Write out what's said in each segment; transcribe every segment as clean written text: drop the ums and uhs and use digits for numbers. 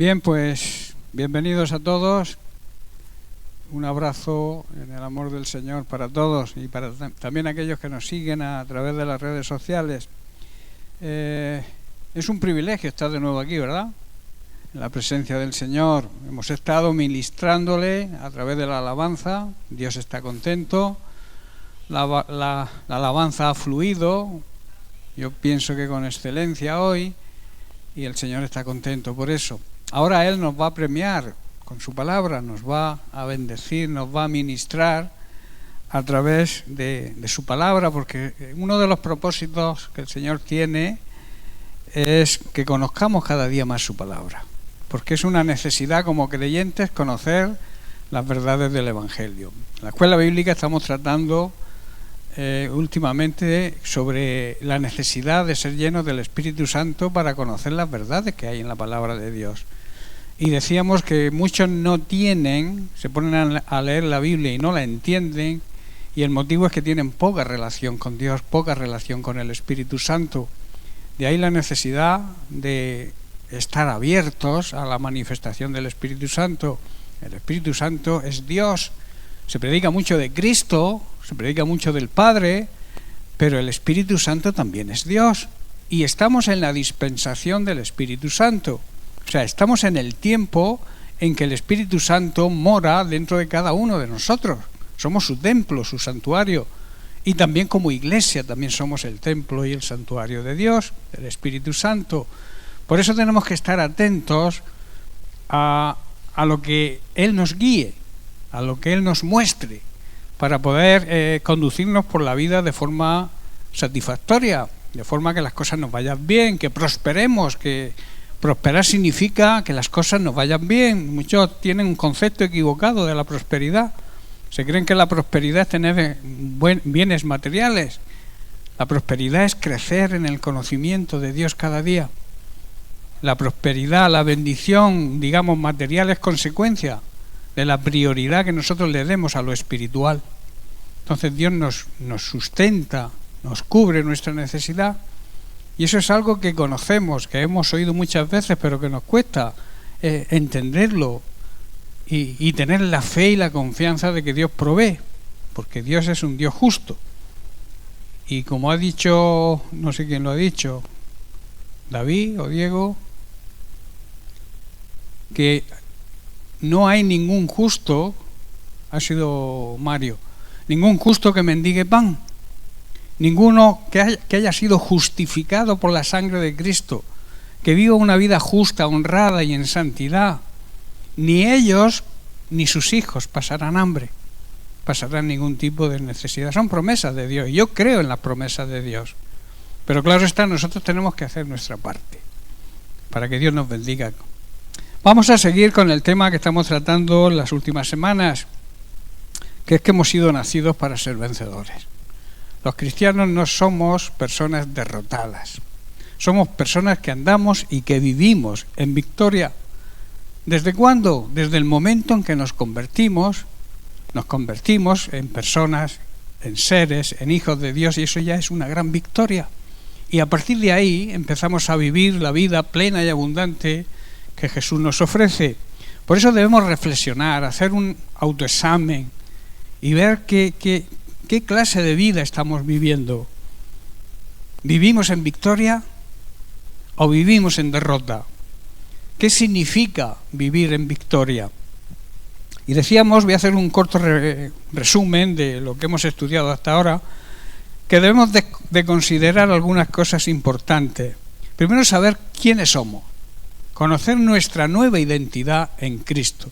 Bien, pues bienvenidos a todos. Un abrazo en el amor del Señor para todos y para también aquellos que nos siguen a través de las redes sociales. Es un privilegio estar de nuevo aquí, ¿verdad? En la presencia del Señor. Hemos estado ministrándole a través de la alabanza. Dios está contento. La alabanza ha fluido, yo pienso que con excelencia hoy, y el Señor está contento por eso. Ahora Él nos va a premiar con su palabra, nos va a bendecir, nos va a ministrar a través de su palabra, porque uno de los propósitos que el Señor tiene es que conozcamos cada día más su palabra, porque es una necesidad como creyentes conocer las verdades del Evangelio. En la escuela bíblica estamos tratando últimamente sobre la necesidad de ser llenos del Espíritu Santo para conocer las verdades que hay en la palabra de Dios. Y decíamos que muchos no tienen, se ponen a leer la Biblia y no la entienden, y el motivo es que tienen poca relación con Dios, poca relación con el Espíritu Santo. De ahí la necesidad de estar abiertos a la manifestación del Espíritu Santo. El Espíritu Santo es Dios. Se predica mucho de Cristo, se predica mucho del Padre, pero el Espíritu Santo también es Dios. Y estamos en la dispensación del Espíritu Santo. O sea, estamos en el tiempo en que el Espíritu Santo mora dentro de cada uno de nosotros. Somos su templo, su santuario. Y también como iglesia, también somos el templo y el santuario de Dios, el Espíritu Santo. Por eso tenemos que estar atentos a lo que Él nos guíe, a lo que Él nos muestre, para poder conducirnos por la vida de forma satisfactoria, de forma que las cosas nos vayan bien, que prosperemos, que prosperar significa que las cosas nos vayan bien. Muchos tienen un concepto equivocado de la prosperidad. Se creen que la prosperidad es tener bienes materiales. La prosperidad es crecer en el conocimiento de Dios cada día. La prosperidad, la bendición, digamos, material es consecuencia de la prioridad que nosotros le demos a lo espiritual. Entonces Dios nos sustenta, nos cubre nuestra necesidad, y eso es algo que conocemos, que hemos oído muchas veces, pero que nos cuesta entenderlo y tener la fe y la confianza de que Dios provee, porque Dios es un Dios justo. Y como ha dicho, no sé quién lo ha dicho, David o Diego, que no hay ningún justo, ha sido Mario, ningún justo que mendigue pan, ninguno que haya sido justificado por la sangre de Cristo, que viva una vida justa, honrada y en santidad. Ni ellos ni sus hijos pasarán hambre, pasarán ningún tipo de necesidad. Son promesas de Dios, y yo creo en las promesas de Dios. Pero claro está, nosotros tenemos que hacer nuestra parte para que Dios nos bendiga. Vamos a seguir con el tema que estamos tratando en las últimas semanas, que es que hemos sido nacidos para ser vencedores. Los cristianos no somos personas derrotadas, somos personas que andamos y que vivimos en victoria. ¿Desde cuándo? Desde el momento en que nos convertimos en personas, en seres, en hijos de Dios, y eso ya es una gran victoria. Y a partir de ahí empezamos a vivir la vida plena y abundante que Jesús nos ofrece. Por eso debemos reflexionar, hacer un autoexamen y ver qué clase de vida estamos viviendo. ¿Vivimos en victoria o vivimos en derrota? ¿Qué significa vivir en victoria? Y decíamos, voy a hacer un corto resumen de lo que hemos estudiado hasta ahora, que debemos de considerar algunas cosas importantes. Primero, saber quiénes somos. Conocer nuestra nueva identidad en Cristo.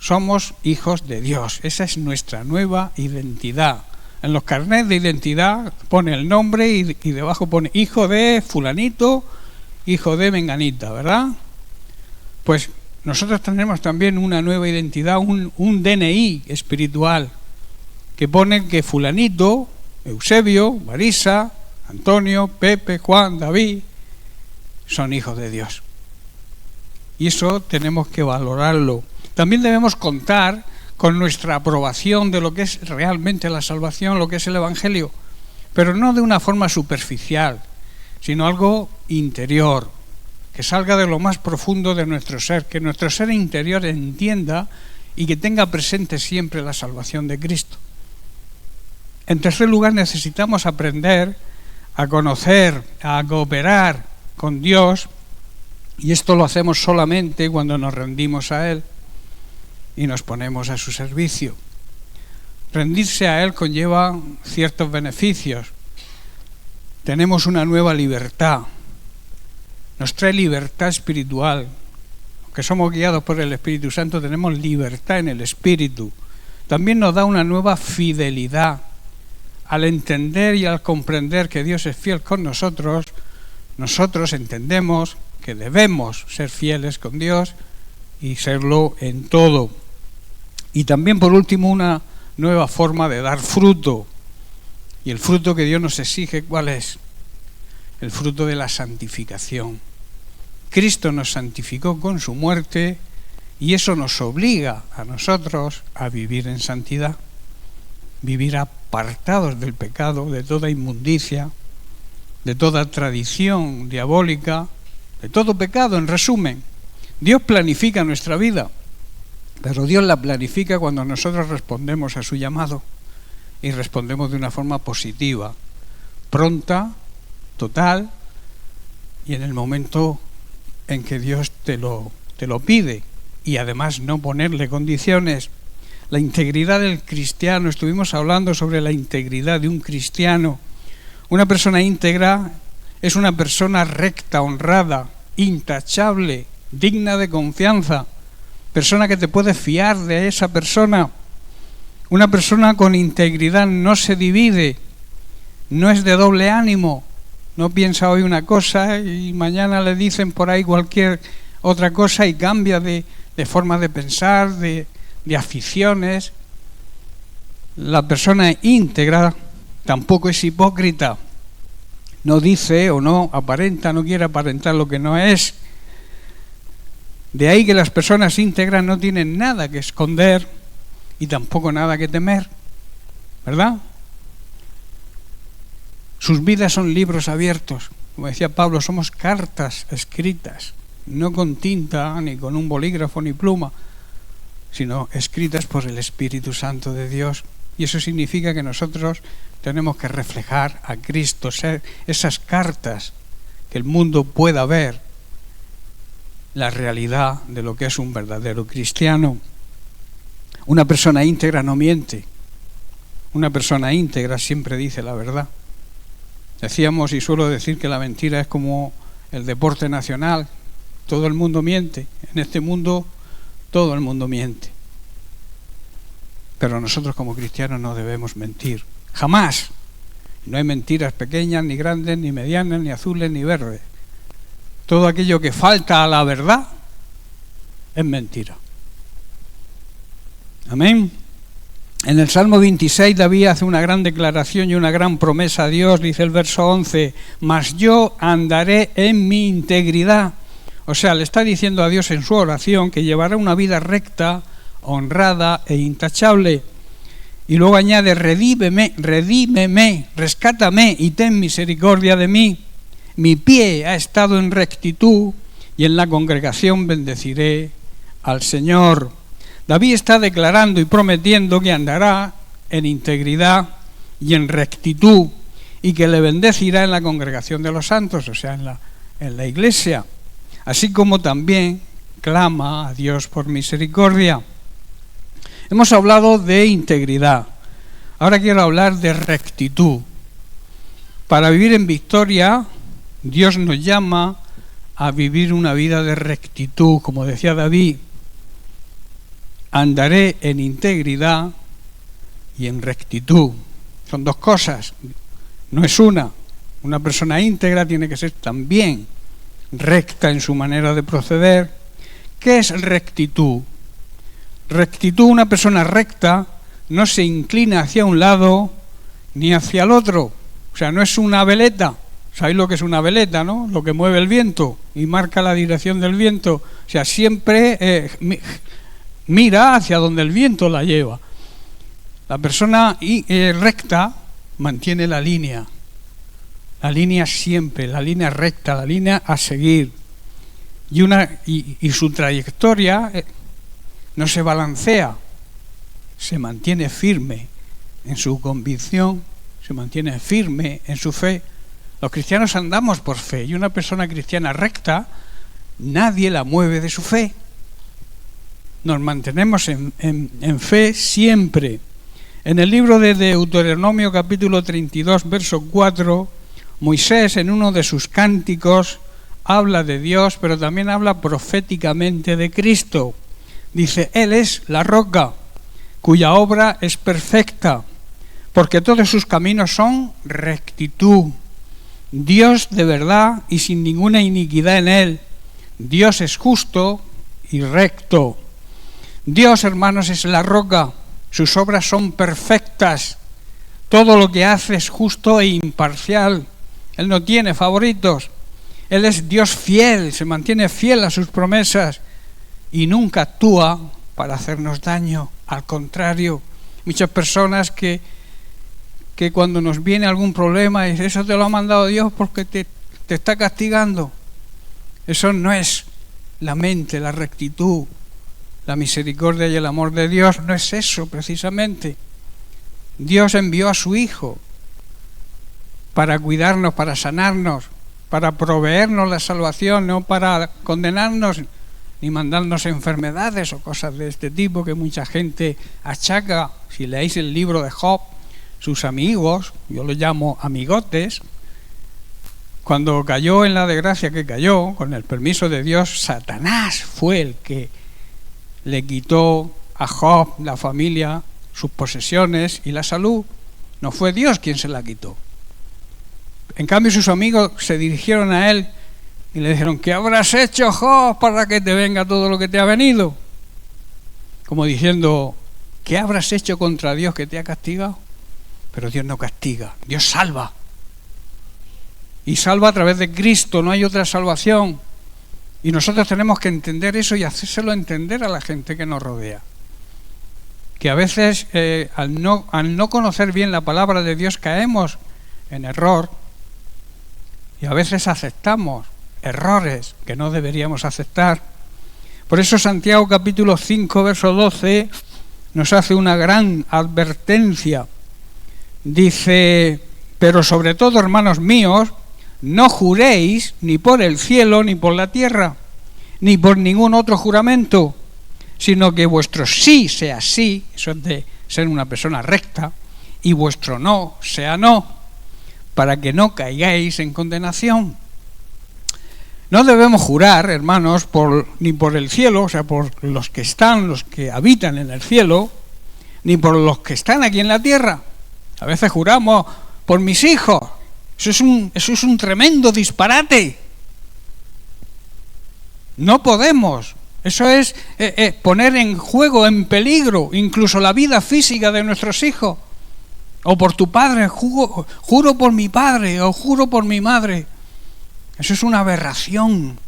Somos hijos de Dios, esa es nuestra nueva identidad. En los carnets de identidad pone el nombre y debajo pone hijo de fulanito, hijo de menganita, ¿verdad? Pues nosotros tenemos también una nueva identidad, un DNI espiritual, que pone que fulanito, Eusebio, Marisa, Antonio, Pepe, Juan, David, son hijos de Dios. Y eso tenemos que valorarlo. También debemos contar con nuestra aprobación de lo que es realmente la salvación, lo que es el Evangelio, pero no de una forma superficial, sino algo interior, que salga de lo más profundo de nuestro ser, que nuestro ser interior entienda y que tenga presente siempre la salvación de Cristo. En tercer lugar, necesitamos aprender a conocer, a cooperar con Dios, y esto lo hacemos solamente cuando nos rendimos a Él y nos ponemos a su servicio. Rendirse a Él conlleva ciertos beneficios. Tenemos una nueva libertad, nos trae libertad espiritual. Aunque somos guiados por el Espíritu Santo, tenemos libertad en el Espíritu. También nos da una nueva fidelidad. Al entender y al comprender que Dios es fiel con nosotros, nosotros entendemos que debemos ser fieles con Dios y serlo en todo. Y también, por último, una nueva forma de dar fruto. Y el fruto que Dios nos exige, ¿cuál es? El fruto de la santificación. Cristo nos santificó con su muerte y eso nos obliga a nosotros a vivir en santidad, vivir apartados del pecado, de toda inmundicia, de toda tradición diabólica, de todo pecado, en resumen. Dios planifica nuestra vida, pero Dios la planifica cuando nosotros respondemos a su llamado y respondemos de una forma positiva, pronta, total y en el momento en que Dios te lo pide, y además no ponerle condiciones. La integridad del cristiano, estuvimos hablando sobre la integridad de un cristiano. Una persona íntegra es una persona recta, honrada, intachable, digna de confianza, persona que te puedes fiar de esa persona. Una persona con integridad no se divide, no es de doble ánimo, no piensa hoy una cosa y mañana le dicen por ahí cualquier otra cosa y cambia de forma de pensar, de aficiones. La persona íntegra tampoco es hipócrita, no dice o no aparenta, no quiere aparentar lo que no es. De ahí que las personas íntegras no tienen nada que esconder y tampoco nada que temer, ¿verdad? Sus vidas son libros abiertos. Como decía Pablo, somos cartas escritas, no con tinta, ni con un bolígrafo, ni pluma, sino escritas por el Espíritu Santo de Dios. Y eso significa que nosotros tenemos que reflejar a Cristo, ser esas cartas que el mundo pueda ver la realidad de lo que es un verdadero cristiano. Una persona íntegra no miente. Una persona íntegra siempre dice la verdad. Decíamos y suelo decir que la mentira es como el deporte nacional. Todo el mundo miente. En este mundo todo el mundo miente. Pero nosotros como cristianos no debemos mentir. Jamás. No hay mentiras pequeñas, ni grandes, ni medianas, ni azules, ni verdes. Todo aquello que falta a la verdad es mentira. Amén. En el Salmo 26 David hace una gran declaración y una gran promesa a Dios. Dice el verso 11: mas yo andaré en mi integridad. O sea, le está diciendo a Dios en su oración que llevará una vida recta, honrada e intachable. Y luego añade: redímeme, rescátame y ten misericordia de mí. Mi pie ha estado en rectitud y en la congregación bendeciré al Señor. David está declarando y prometiendo que andará en integridad y en rectitud y que le bendecirá en la congregación de los santos, o sea, en la iglesia, así como también clama a Dios por misericordia. Hemos hablado de integridad, ahora quiero hablar de rectitud. Para vivir en victoria, Dios nos llama a vivir una vida de rectitud, como decía David. Andaré en integridad y en rectitud. Son dos cosas, no es una. Una persona íntegra tiene que ser también recta en su manera de proceder. ¿Qué es rectitud? Rectitud, una persona recta no se inclina hacia un lado ni hacia el otro. O sea, no es una veleta. ¿Sabéis lo que es una veleta, no? Lo que mueve el viento y marca la dirección del viento. O sea, siempre mira hacia donde el viento la lleva. La persona recta mantiene la línea siempre, la línea recta, la línea a seguir. y su trayectoria no se balancea, se mantiene firme en su convicción, se mantiene firme en su fe. Los cristianos andamos por fe, y una persona cristiana recta, nadie la mueve de su fe. Nos mantenemos en fe siempre. En el libro de Deuteronomio capítulo 32, verso 4, Moisés en uno de sus cánticos habla de Dios, pero también habla proféticamente de Cristo. Dice, Él es la roca, cuya obra es perfecta, porque todos sus caminos son rectitud. Dios de verdad y sin ninguna iniquidad en Él. Dios es justo y recto. Dios, hermanos, es la roca. Sus obras son perfectas. Todo lo que hace es justo e imparcial. Él no tiene favoritos. Él es Dios fiel, se mantiene fiel a sus promesas y nunca actúa para hacernos daño. Al contrario, muchas personas que cuando nos viene algún problema, dicen, eso te lo ha mandado Dios porque te está castigando. Eso no es la mente, la rectitud, la misericordia y el amor de Dios. No es eso precisamente. Dios envió a su Hijo para cuidarnos, para sanarnos, para proveernos la salvación, no para condenarnos ni mandarnos enfermedades o cosas de este tipo que mucha gente achaca. Si leéis el libro de Job, sus amigos, yo los llamo amigotes, cuando cayó en la desgracia que cayó, con el permiso de Dios, Satanás fue el que le quitó a Job, la familia, sus posesiones y la salud. No fue Dios quien se la quitó. En cambio, sus amigos se dirigieron a él y le dijeron, ¿qué habrás hecho, Job, para que te venga todo lo que te ha venido? Como diciendo, ¿qué habrás hecho contra Dios que te ha castigado? Pero Dios no castiga, Dios salva. Y salva a través de Cristo, no hay otra salvación. Y nosotros tenemos que entender eso y hacérselo entender a la gente que nos rodea. Que a veces, al no conocer bien la palabra de Dios, caemos en error. Y a veces aceptamos errores que no deberíamos aceptar. Por eso Santiago capítulo 5, verso 12, nos hace una gran advertencia. Dice, pero sobre todo, hermanos míos, no juréis ni por el cielo, ni por la tierra, ni por ningún otro juramento, sino que vuestro sí sea sí, eso es de ser una persona recta, y vuestro no sea no, para que no caigáis en condenación. No debemos jurar, hermanos, ni por el cielo, o sea, por los que están, los que habitan en el cielo, ni por los que están aquí en la tierra. A veces juramos por mis hijos. Eso es un tremendo disparate. No podemos. Eso es poner en juego, en peligro, incluso la vida física de nuestros hijos. O por tu padre, juro por mi padre, o juro por mi madre. Eso es una aberración.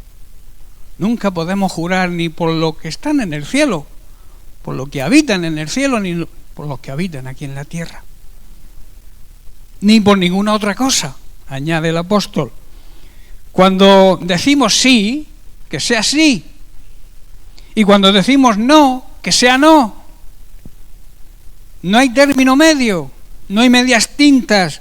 Nunca podemos jurar ni por lo que están en el cielo, por lo que habitan en el cielo, ni por los que habitan aquí en la tierra. Ni por ninguna otra cosa, añade el apóstol. Cuando decimos sí, que sea sí. Y cuando decimos no, que sea no. No hay término medio, no hay medias tintas.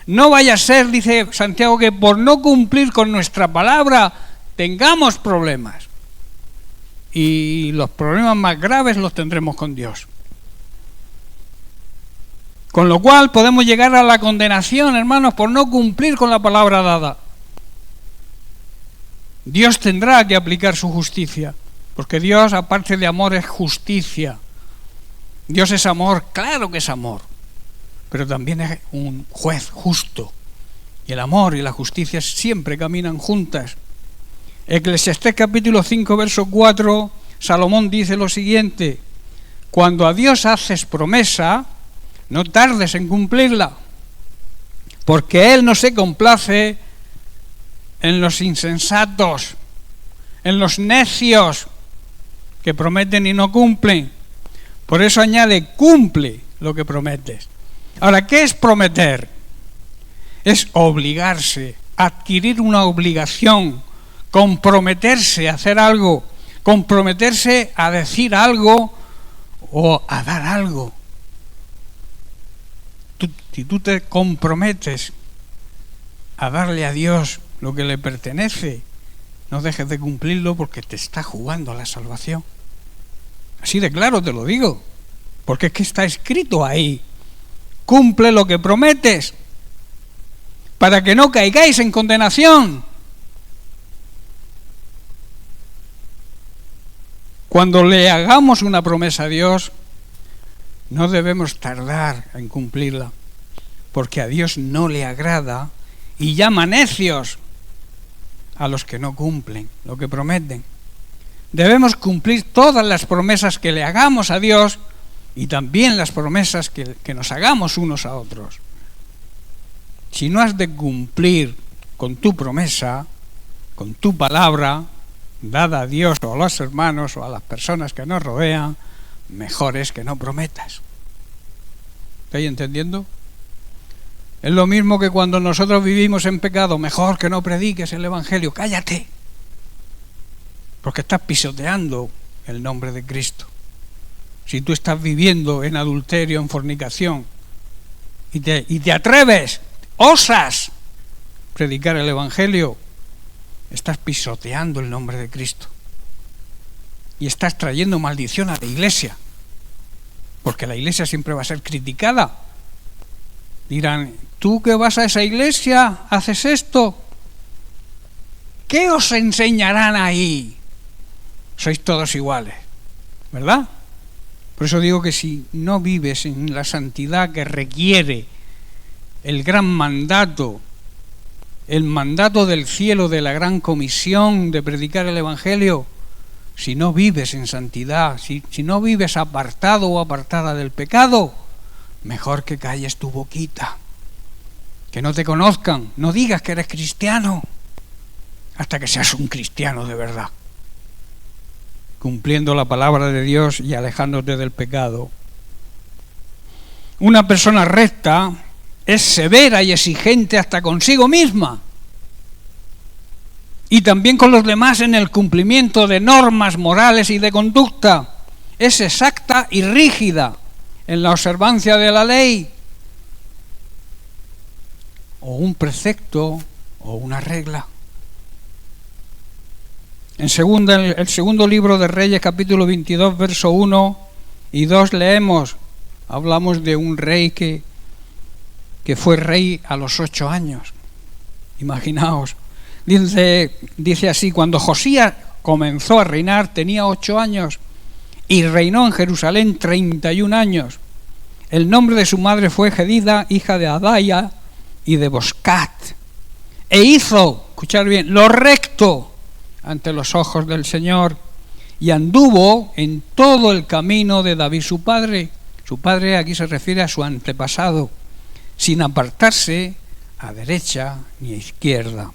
No vaya a ser, dice Santiago, que por no cumplir con nuestra palabra tengamos problemas. Y los problemas más graves los tendremos con Dios. Con lo cual podemos llegar a la condenación, hermanos, por no cumplir con la palabra dada. Dios tendrá que aplicar su justicia, porque Dios, aparte de amor, es justicia. Dios es amor, claro que es amor, pero también es un juez justo. Y el amor y la justicia siempre caminan juntas. Eclesiastés capítulo 5, verso 4, Salomón dice lo siguiente: cuando a Dios haces promesa, no tardes en cumplirla, porque Él no se complace en los insensatos, en los necios que prometen y no cumplen. Por eso añade, cumple lo que prometes. Ahora, ¿qué es prometer? Es obligarse, adquirir una obligación, comprometerse a hacer algo, comprometerse a decir algo o a dar algo. Si tú te comprometes a darle a Dios lo que le pertenece, no dejes de cumplirlo porque te está jugando la salvación. Así de claro te lo digo, porque es que está escrito ahí. Cumple lo que prometes para que no caigáis en condenación. Cuando le hagamos una promesa a Dios, no debemos tardar en cumplirla, porque a Dios no le agrada y llama necios a los que no cumplen lo que prometen. Debemos cumplir todas las promesas que le hagamos a Dios y también las promesas que nos hagamos unos a otros. Si no has de cumplir con tu promesa, con tu palabra, dada a Dios o a los hermanos o a las personas que nos rodean, mejor es que no prometas. ¿Estáis entendiendo? Es lo mismo que cuando nosotros vivimos en pecado, mejor que no prediques el Evangelio, cállate, porque estás pisoteando el nombre de Cristo. Si tú estás viviendo en adulterio, en fornicación, y te atreves, osas predicar el Evangelio, estás pisoteando el nombre de Cristo y estás trayendo maldición a la iglesia, porque la iglesia siempre va a ser criticada. Dirán, tú que vas a esa iglesia, haces esto, ¿qué os enseñarán ahí? Sois todos iguales, ¿verdad? Por eso digo que si no vives en la santidad que requiere el gran mandato, el mandato del cielo de la gran comisión de predicar el Evangelio, si no vives en santidad, si no vives apartado o apartada del pecado, mejor que calles tu boquita, que no te conozcan, no digas que eres cristiano hasta que seas un cristiano de verdad, cumpliendo la palabra de Dios y alejándote del pecado. Una persona recta es severa y exigente hasta consigo misma y también con los demás en el cumplimiento de normas morales y de conducta. Es exacta y rígida en la observancia de la ley o un precepto o una regla. En el segundo libro de Reyes, capítulo 22, verso 1 y 2 hablamos de un rey que fue rey a los 8 años. Imaginaos, dice así, cuando Josías comenzó a reinar tenía 8 años y reinó en Jerusalén 31 años. El nombre de su madre fue Jedida, hija de Adaya y de Boscat. E hizo, escuchad bien, lo recto ante los ojos del Señor y anduvo en todo el camino de David su padre. Su padre aquí se refiere a su antepasado, sin apartarse a derecha ni a izquierda.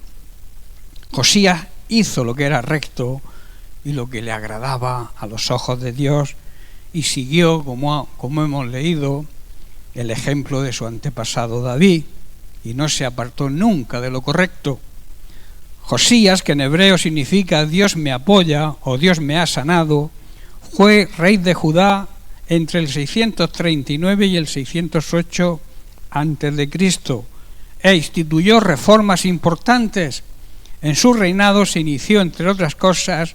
Josías hizo lo que era recto y lo que le agradaba a los ojos de Dios y siguió, como hemos leído, el ejemplo de su antepasado David y no se apartó nunca de lo correcto. Josías, que en hebreo significa Dios me apoya o Dios me ha sanado, fue rey de Judá entre el 639 y el 608 a.C. e instituyó reformas importantes. En su reinado se inició, entre otras cosas,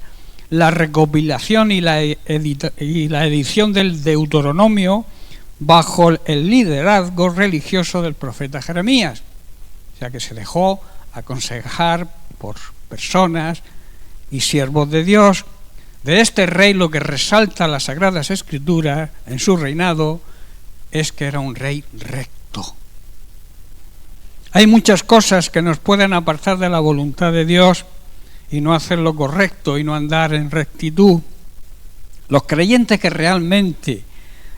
la recopilación y la edición del Deuteronomio bajo el liderazgo religioso del profeta Jeremías. O sea que se dejó aconsejar por personas y siervos de Dios. De este rey lo que resalta las Sagradas Escrituras en su reinado es que era un rey recto. Hay muchas cosas que nos pueden apartar de la voluntad de Dios y no hacer lo correcto y no andar en rectitud. Los creyentes que realmente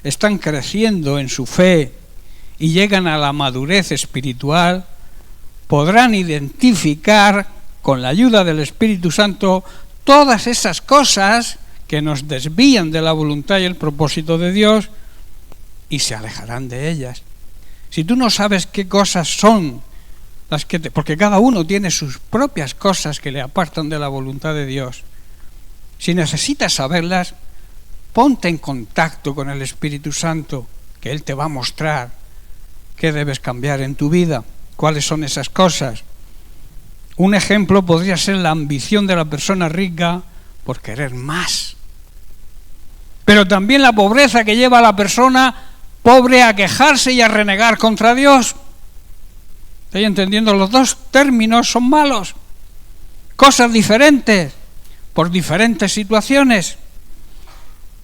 están creciendo en su fe y llegan a la madurez espiritual podrán identificar con la ayuda del Espíritu Santo todas esas cosas que nos desvían de la voluntad y el propósito de Dios y se alejarán de ellas. Si tú no sabes qué cosas son porque cada uno tiene sus propias cosas que le apartan de la voluntad de Dios. Si necesitas saberlas, ponte en contacto con el Espíritu Santo, que Él te va a mostrar qué debes cambiar en tu vida, cuáles son esas cosas. Un ejemplo podría ser la ambición de la persona rica por querer más. Pero también la pobreza que lleva a la persona pobre a quejarse y a renegar contra Dios. ¿Estáis entendiendo? Los dos términos son malos. Cosas diferentes, por diferentes situaciones.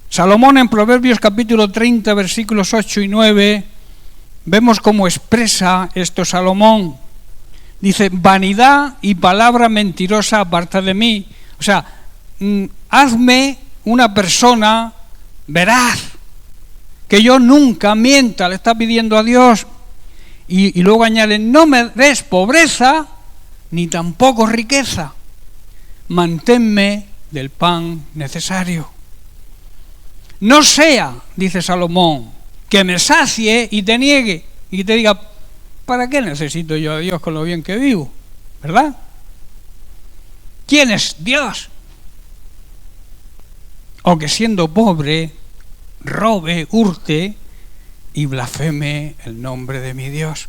Salomón en Proverbios capítulo 30, versículos 8 y 9, vemos cómo expresa esto Salomón. Dice, vanidad y palabra mentirosa aparta de mí. O sea, hazme una persona veraz, que yo nunca mienta, le está pidiendo a Dios. Y luego añade, no me des pobreza, ni tampoco riqueza. Manténme del pan necesario. No sea, dice Salomón, que me sacie y te niegue, y te diga, ¿para qué necesito yo a Dios con lo bien que vivo? ¿Verdad? ¿Quién es Dios? O que siendo pobre, robe, hurte y blasfeme el nombre de mi Dios.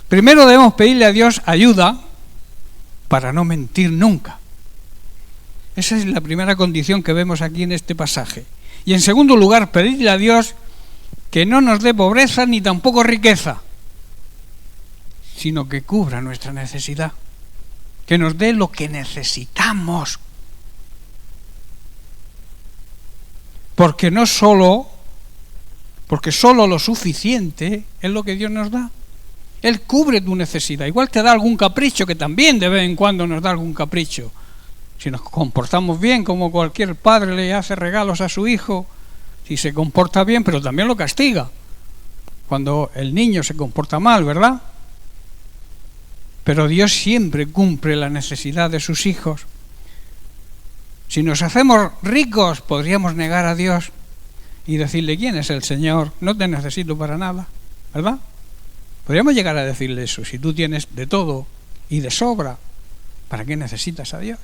Primero debemos pedirle a Dios ayuda para no mentir nunca. Esa es la primera condición que vemos aquí en este pasaje. Y en segundo lugar, pedirle a Dios que no nos dé pobreza ni tampoco riqueza, sino que cubra nuestra necesidad, que nos dé lo que necesitamos. Porque solo lo suficiente es lo que Dios nos da. Él cubre tu necesidad. Igual te da algún capricho, que también de vez en cuando nos da algún capricho. Si nos comportamos bien, como cualquier padre le hace regalos a su hijo, si se comporta bien, pero también lo castiga cuando el niño se comporta mal, ¿verdad? Pero Dios siempre cumple la necesidad de sus hijos. Si nos hacemos ricos, podríamos negar a Dios y decirle, ¿quién es el Señor? No te necesito para nada, ¿verdad? Podríamos llegar a decirle eso. Si tú tienes de todo y de sobra, ¿para qué necesitas a Dios?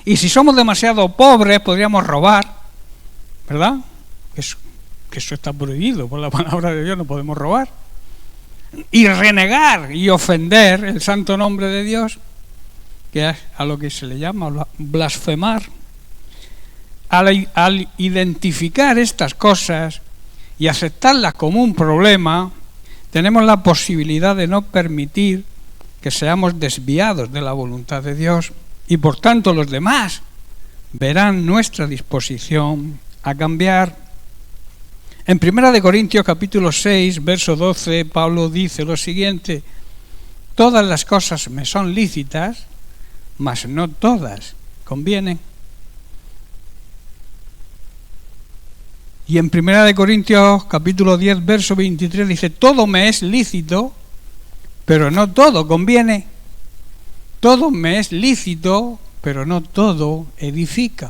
Y si somos demasiado pobres, podríamos robar, ¿verdad? Que eso está prohibido por la palabra de Dios, no podemos robar. Y renegar y ofender el santo nombre de Dios, que es a lo que se le llama blasfemar. Al identificar estas cosas y aceptarlas como un problema, tenemos la posibilidad de no permitir que seamos desviados de la voluntad de Dios, y por tanto los demás verán nuestra disposición a cambiar. En 1 Corintios capítulo 6, verso 12, Pablo dice lo siguiente: todas las cosas me son lícitas, mas no todas convienen. Y en 1 Corintios capítulo 10, verso 23 dice, todo me es lícito, pero no todo conviene. Todo me es lícito, pero no todo edifica.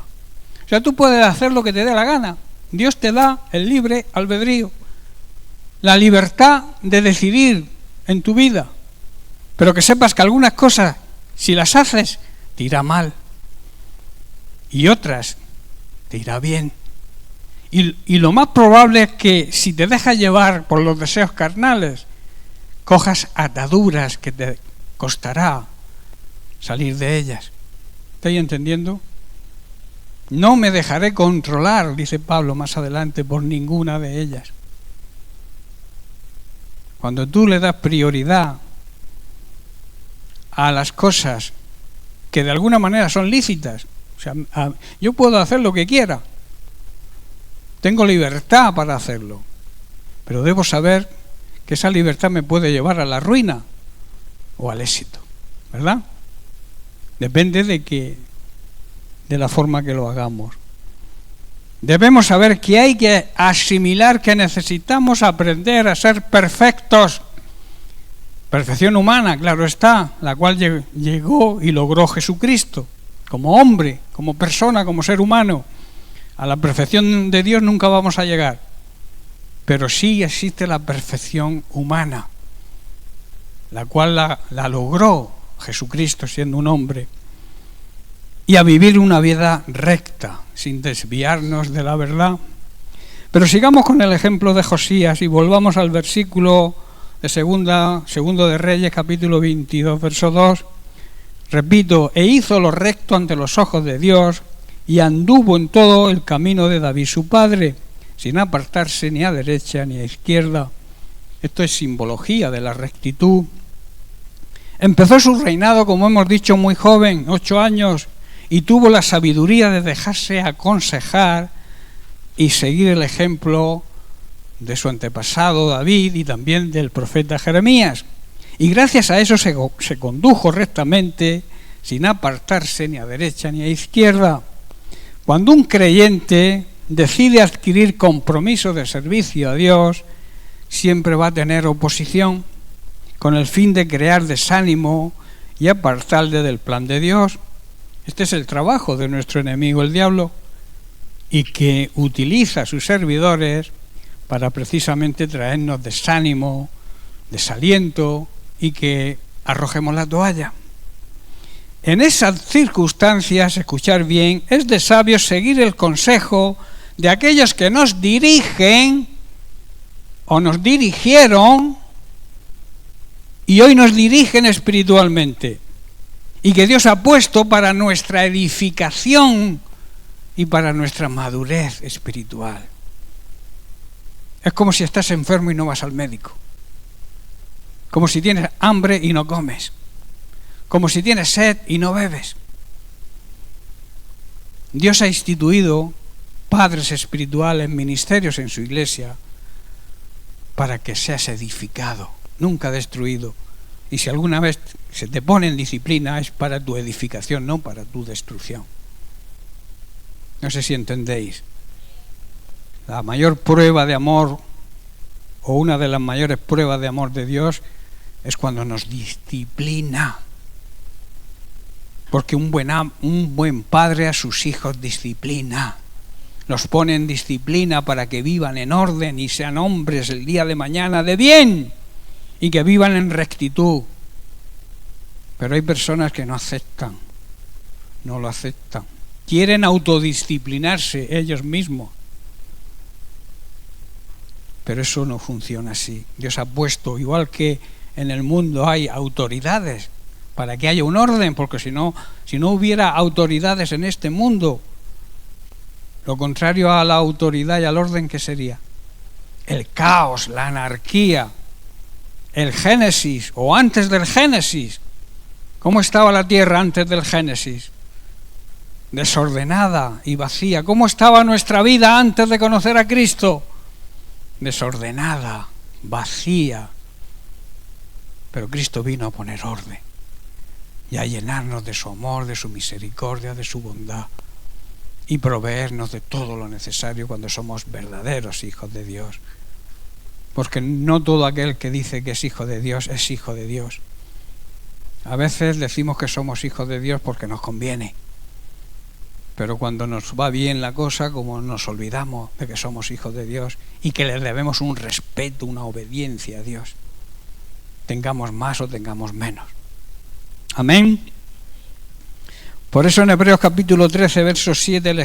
O sea, tú puedes hacer lo que te dé la gana. Dios te da el libre albedrío, la libertad de decidir en tu vida. Pero que sepas que algunas cosas, si las haces, te irá mal. Y otras, te irá bien. Y lo más probable es que si te dejas llevar por los deseos carnales, cojas ataduras que te costará salir de ellas. ¿Estáis entendiendo? No me dejaré controlar, dice Pablo más adelante, por ninguna de ellas. Cuando tú le das prioridad a las cosas que de alguna manera son lícitas, o sea, yo puedo hacer lo que quiera, tengo libertad para hacerlo, pero debo saber que esa libertad me puede llevar a la ruina o al éxito, ¿verdad? Depende de la forma que lo hagamos. Debemos saber que hay que asimilar que necesitamos aprender a ser perfectos. Perfección humana, claro está, la cual llegó y logró Jesucristo, como hombre, como persona, como ser humano. A la perfección de Dios nunca vamos a llegar, pero sí existe la perfección humana. la cual la logró Jesucristo siendo un hombre, y a vivir una vida recta, sin desviarnos de la verdad. Pero sigamos con el ejemplo de Josías y volvamos al versículo de segundo de Reyes, capítulo 22, verso 2. Repito, e hizo lo recto ante los ojos de Dios y anduvo en todo el camino de David su padre, sin apartarse ni a derecha ni a izquierda. Esto es simbología de la rectitud. Empezó su reinado, como hemos dicho, muy joven, 8 años, y tuvo la sabiduría de dejarse aconsejar y seguir el ejemplo de su antepasado David y también del profeta Jeremías. Y gracias a eso se condujo rectamente, sin apartarse ni a derecha ni a izquierda. Cuando un creyente decide adquirir compromiso de servicio a Dios, siempre va a tener oposición, con el fin de crear desánimo y apartarle del plan de Dios. Este es el trabajo de nuestro enemigo, el diablo, y que utiliza a sus servidores para precisamente traernos desánimo, desaliento y que arrojemos la toalla. En esas circunstancias, escuchar bien, es de sabios seguir el consejo de aquellos que nos dirigen o nos dirigieron y hoy nos dirigen espiritualmente, y que Dios ha puesto para nuestra edificación y para nuestra madurez espiritual. Es como si estás enfermo y no vas al médico, como si tienes hambre y no comes, como si tienes sed y no bebes. Dios ha instituido padres espirituales, ministerios en su iglesia, para que seas edificado, nunca destruido. Y si alguna vez se te pone en disciplina, es para tu edificación, no para tu destrucción. No sé si entendéis. La mayor prueba de amor, o una de las mayores pruebas de amor de Dios, es cuando nos disciplina. Porque un buen padre a sus hijos disciplina. Los pone en disciplina para que vivan en orden y sean hombres el día de mañana de bien y que vivan en rectitud. Pero hay personas que no aceptan, no lo aceptan. Quieren autodisciplinarse ellos mismos. Pero eso no funciona así. Dios ha puesto, igual que en el mundo hay autoridades, para que haya un orden, porque si no hubiera autoridades en este mundo, lo contrario a la autoridad y al orden, ¿qué sería? El caos, la anarquía, el Génesis, o antes del Génesis. ¿Cómo estaba la tierra antes del Génesis? Desordenada y vacía. ¿Cómo estaba nuestra vida antes de conocer a Cristo? Desordenada, vacía. Pero Cristo vino a poner orden y a llenarnos de su amor, de su misericordia, de su bondad, y proveernos de todo lo necesario cuando somos verdaderos hijos de Dios. Porque no todo aquel que dice que es hijo de Dios es hijo de Dios. A veces decimos que somos hijos de Dios porque nos conviene, pero cuando nos va bien la cosa, como nos olvidamos de que somos hijos de Dios y que le debemos un respeto, una obediencia a Dios, tengamos más o tengamos menos. Amén. Por eso en Hebreos capítulo 13, verso 7, el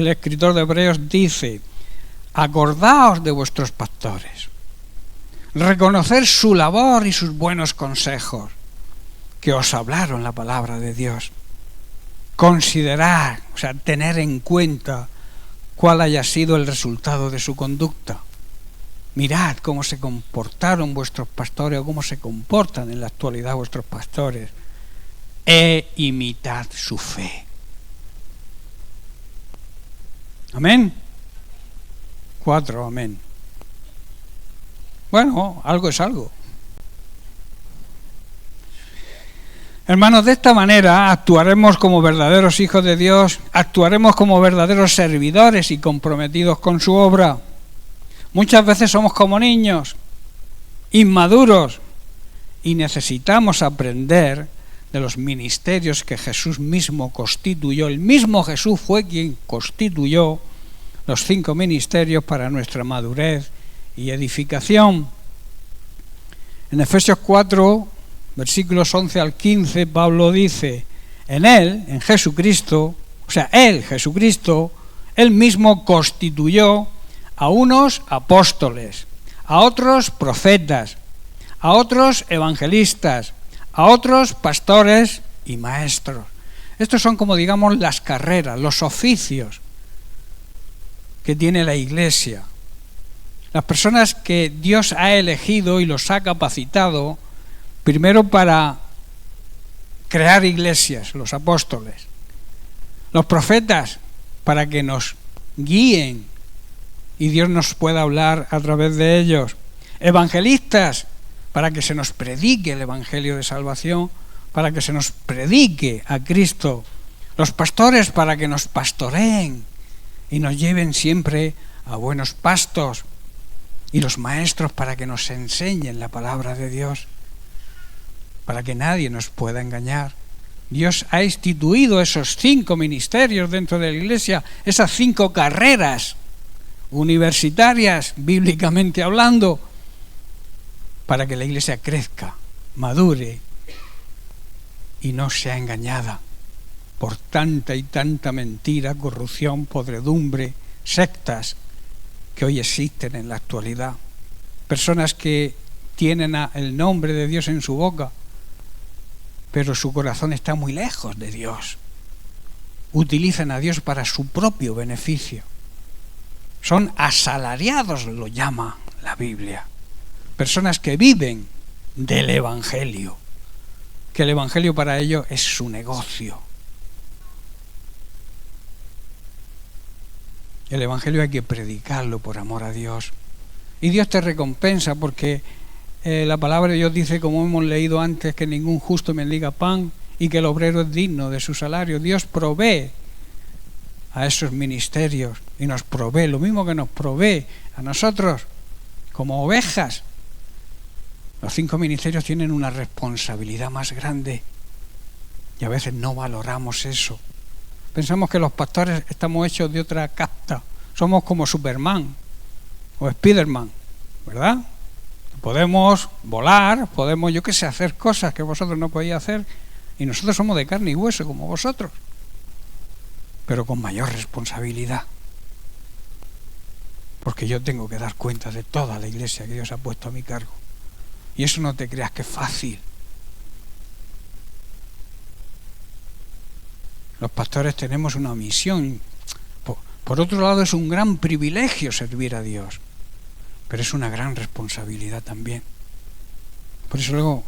escritor de Hebreos dice: acordaos de vuestros pastores, reconocer su labor y sus buenos consejos, que os hablaron la palabra de Dios. Considerar, o sea, tener en cuenta cuál haya sido el resultado de su conducta. Mirad cómo se comportaron vuestros pastores o cómo se comportan en la actualidad vuestros pastores, e imitad su fe. Amén. 4, amén. Bueno, algo es algo. Hermanos, de esta manera actuaremos como verdaderos hijos de Dios, actuaremos como verdaderos servidores y comprometidos con su obra. Muchas veces somos como niños, inmaduros, y necesitamos aprender de los ministerios que Jesús mismo constituyó. El mismo Jesús fue quien constituyó los 5 ministerios para nuestra madurez y edificación. En Efesios 4, versículos 11 al 15, Pablo dice, en Él, en Jesucristo, o sea, Él, Jesucristo, Él mismo constituyó a unos apóstoles, a otros profetas, a otros evangelistas, a otros pastores y maestros. Estos son como digamos las carreras, los oficios que tiene la Iglesia. Las personas que Dios ha elegido y los ha capacitado, primero para crear iglesias, los apóstoles, los profetas, para que nos guíen y Dios nos pueda hablar a través de ellos, evangelistas, para que se nos predique el evangelio de salvación, para que se nos predique a Cristo, los pastores para que nos pastoreen y nos lleven siempre a buenos pastos, y los maestros para que nos enseñen la palabra de Dios, para que nadie nos pueda engañar. Dios ha instituido esos 5 ministerios dentro de la Iglesia, esas 5 carreras universitarias, bíblicamente hablando, para que la Iglesia crezca, madure y no sea engañada por tanta y tanta mentira, corrupción, podredumbre, sectas que hoy existen en la actualidad. Personas que tienen el nombre de Dios en su boca, pero su corazón está muy lejos de Dios. Utilizan a Dios para su propio beneficio. Son asalariados, lo llama la Biblia. Personas que viven del Evangelio, que el Evangelio para ellos es su negocio. El Evangelio hay que predicarlo por amor a Dios. Y Dios te recompensa porque la palabra de Dios dice, como hemos leído antes, que ningún justo mendiga pan y que el obrero es digno de su salario. Dios provee a esos ministerios y nos provee, lo mismo que nos provee a nosotros como ovejas. Los 5 ministerios tienen una responsabilidad más grande y a veces no valoramos eso. Pensamos que los pastores estamos hechos de otra casta, somos como Superman o Spiderman, ¿verdad? Podemos volar, podemos, yo qué sé, hacer cosas que vosotros no podéis hacer, y nosotros somos de carne y hueso como vosotros, pero con mayor responsabilidad, porque yo tengo que dar cuenta de toda la Iglesia que Dios ha puesto a mi cargo, y eso no te creas que es fácil. Los pastores tenemos una misión. Por otro lado, es un gran privilegio servir a Dios, pero es una gran responsabilidad también. Por eso luego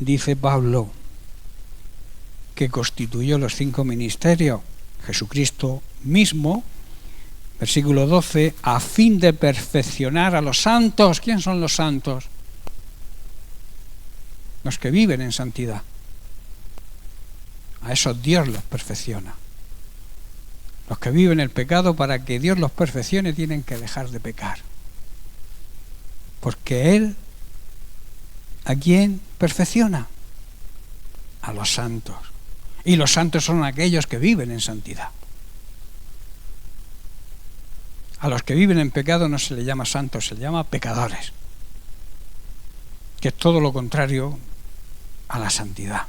dice Pablo que constituyó los 5 ministerios, Jesucristo mismo, versículo 12, a fin de perfeccionar a los santos. ¿Quién son los santos? Los que viven en santidad. A esos Dios los perfecciona. Los que viven el pecado, para que Dios los perfeccione, tienen que dejar de pecar. Porque Él, ¿a quién perfecciona? A los santos. Y los santos son aquellos que viven en santidad. A los que viven en pecado no se les llama santos, se les llama pecadores, que es todo lo contrario a la santidad.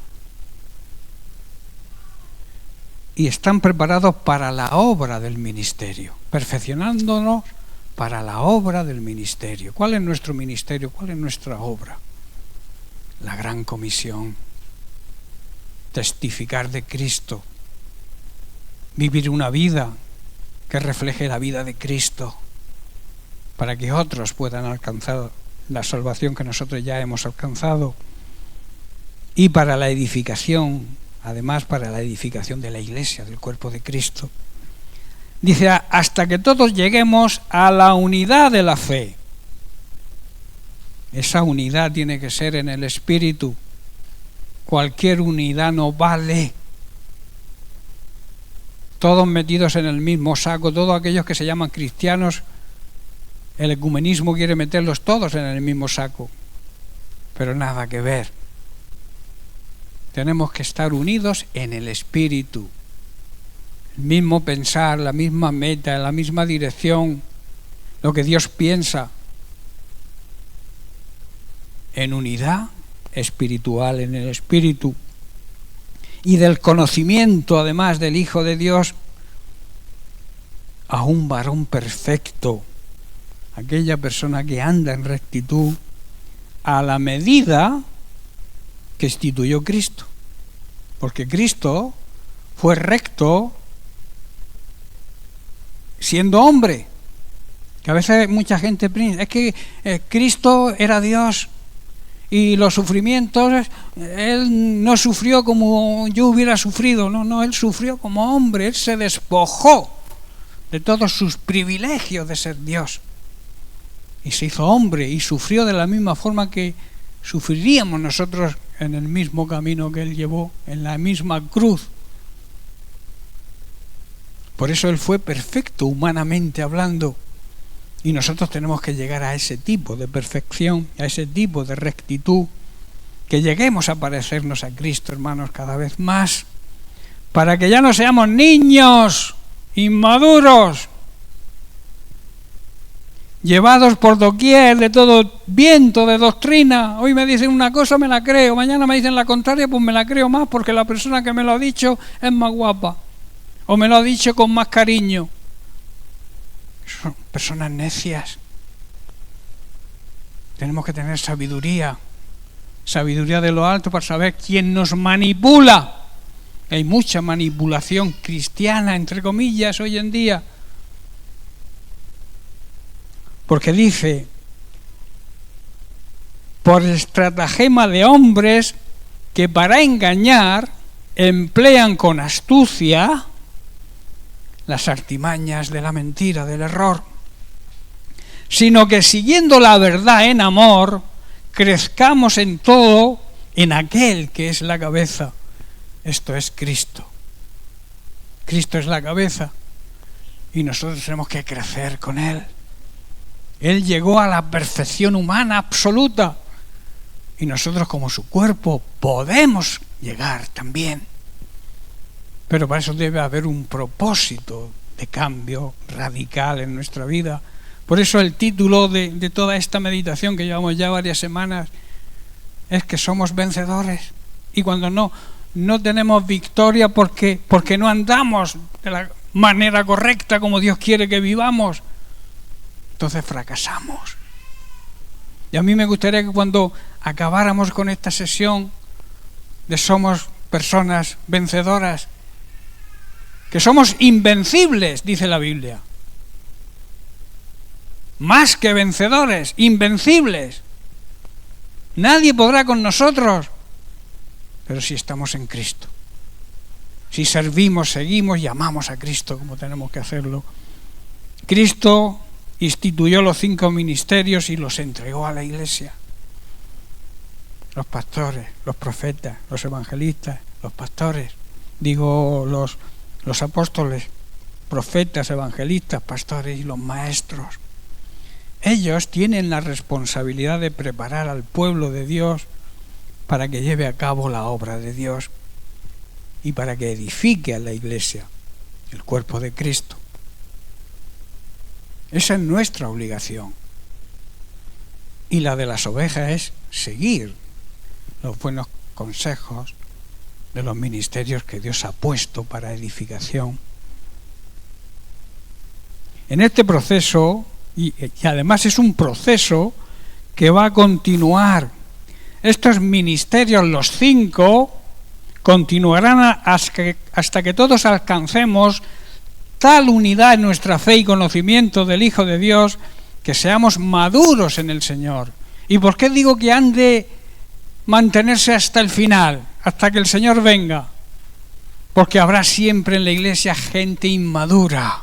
Y están preparados para la obra del ministerio, perfeccionándonos para la obra del ministerio. ¿Cuál es nuestro ministerio? ¿Cuál es nuestra obra? La gran comisión. Testificar de Cristo. Vivir una vida que refleje la vida de Cristo, para que otros puedan alcanzar la salvación que nosotros ya hemos alcanzado. Y para la edificación, además para la edificación de la Iglesia, del cuerpo de Cristo. Dice, hasta que todos lleguemos a la unidad de la fe. Esa unidad tiene que ser en el Espíritu. Cualquier unidad no vale. Todos metidos en el mismo saco, todos aquellos que se llaman cristianos, el ecumenismo quiere meterlos todos en el mismo saco. Pero nada que ver. Tenemos que estar unidos en el Espíritu. El mismo pensar, la misma meta, la misma dirección, lo que Dios piensa. en unidad espiritual, en el Espíritu, y del conocimiento además del Hijo de Dios, a un varón perfecto, aquella persona que anda en rectitud, a la medida que instituyó Cristo. Porque Cristo fue recto siendo hombre. Que a veces mucha gente piensa, es que Cristo era Dios y los sufrimientos, Él no sufrió como yo hubiera sufrido. No, Él sufrió como hombre. Él se despojó de todos sus privilegios de ser Dios. Y se hizo hombre y sufrió de la misma forma que sufriríamos nosotros en el mismo camino que Él llevó, en la misma cruz. Por eso Él fue perfecto humanamente hablando. Y nosotros tenemos que llegar a ese tipo de perfección, a ese tipo de rectitud, que lleguemos a parecernos a Cristo, hermanos, cada vez más, para que ya no seamos niños inmaduros, llevados por doquier de todo viento de doctrina. Hoy me dicen una cosa, me la creo, mañana me dicen la contraria, pues me la creo más porque la persona que me lo ha dicho es más guapa, o me lo ha dicho con más cariño. Son personas necias. Tenemos que tener sabiduría de lo alto para saber quién nos manipula. Hay mucha manipulación cristiana, entre comillas, hoy en día. Porque dice, por estratagema de hombres que para engañar emplean con astucia las artimañas de la mentira, del error, sino que siguiendo la verdad en amor, crezcamos en todo en aquel que es la cabeza. Esto es Cristo. Cristo es la cabeza y nosotros tenemos que crecer con Él. Él llegó a la perfección humana absoluta y nosotros como su cuerpo podemos llegar también. Pero para eso debe haber un propósito de cambio radical en nuestra vida. Por eso el título de toda esta meditación que llevamos ya varias semanas es que somos vencedores. Y cuando no tenemos victoria porque no andamos de la manera correcta como Dios quiere que vivamos, entonces fracasamos. Y a mí me gustaría que cuando acabáramos con esta sesión de somos personas vencedoras, que somos invencibles, dice la Biblia. Más que vencedores, invencibles. Nadie podrá con nosotros, pero si estamos en Cristo. Si servimos, seguimos y amamos a Cristo como tenemos que hacerlo. Cristo instituyó los 5 ministerios y los entregó a la Iglesia. Los pastores, los profetas, los evangelistas, los pastores, los apóstoles, profetas, evangelistas, pastores y los maestros. Ellos tienen la responsabilidad de preparar al pueblo de Dios para que lleve a cabo la obra de Dios y para que edifique a la Iglesia, el cuerpo de Cristo. Esa es nuestra obligación. Y la de las ovejas es seguir los buenos consejos de los ministerios que Dios ha puesto para edificación. En este proceso, y además es un proceso que va a continuar, estos ministerios, los 5, continuarán hasta que todos alcancemos tal unidad en nuestra fe y conocimiento del Hijo de Dios que seamos maduros en el Señor. ¿Y por qué digo que han de mantenerse hasta el final, hasta que el Señor venga? Porque habrá siempre en la Iglesia gente inmadura.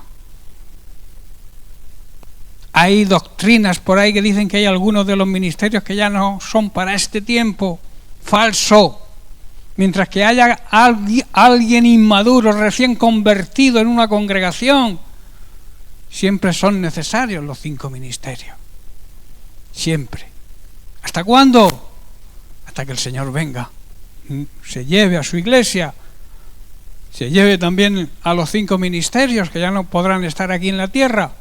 Hay doctrinas por ahí que dicen que hay algunos de los ministerios que ya no son para este tiempo. Falso. Mientras que haya alguien inmaduro, recién convertido en una congregación, siempre son necesarios los 5 ministerios. Siempre. ¿Hasta cuándo? Hasta que el Señor venga, se lleve a su Iglesia, se lleve también a los 5 ministerios que ya no podrán estar aquí en la tierra,